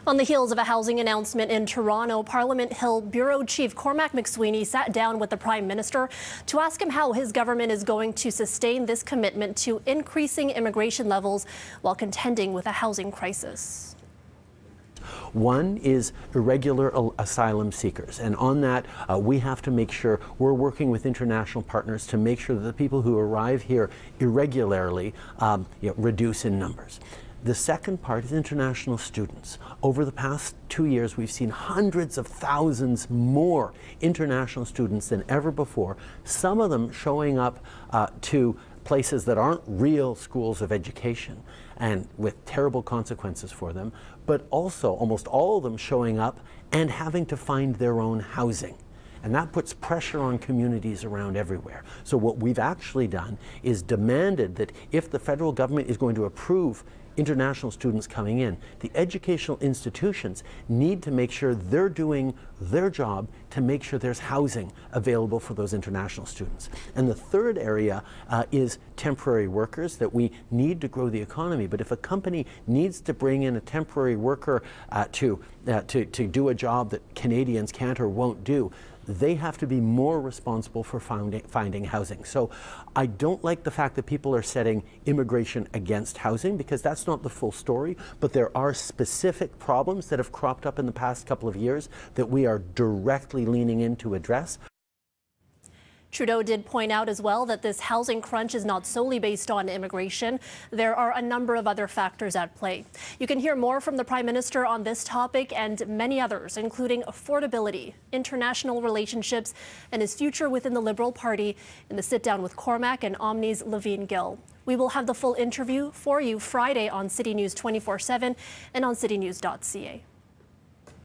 On the heels of a housing announcement in Toronto, Parliament Hill Bureau Chief Cormac McSweeney sat down with the Prime Minister to ask him how his government is going to sustain this commitment to increasing immigration levels while contending with a housing crisis. One is irregular asylum seekers, and on that we have to make sure we're working with international partners to make sure that the people who arrive here irregularly reduce in numbers. The second part is international students. Over the past 2 years, we've seen hundreds of thousands more international students than ever before, some of them showing up to places that aren't real schools of education and with terrible consequences for them, but also almost all of them showing up and having to find their own housing. And that puts pressure on communities around everywhere. So what we've actually done is demanded that if the federal government is going to approve international students coming in, the educational institutions need to make sure they're doing their job to make sure there's housing available for those international students. And the third area is temporary workers, that we need to grow the economy. But if a company needs to bring in a temporary worker to do a job that Canadians can't or won't do, they have to be more responsible for finding housing. So I don't like the fact that people are setting immigration against housing, because that's not the full story, but there are specific problems that have cropped up in the past couple of years that we are directly leaning in to address. Trudeau did point out as well that this housing crunch is not solely based on immigration. There are a number of other factors at play. You can hear more from the Prime Minister on this topic and many others, including affordability, international relationships, and his future within the Liberal Party in the sit-down with Cormac and Omni's Levine Gill. We will have the full interview for you Friday on City News 24/7 and on citynews.ca.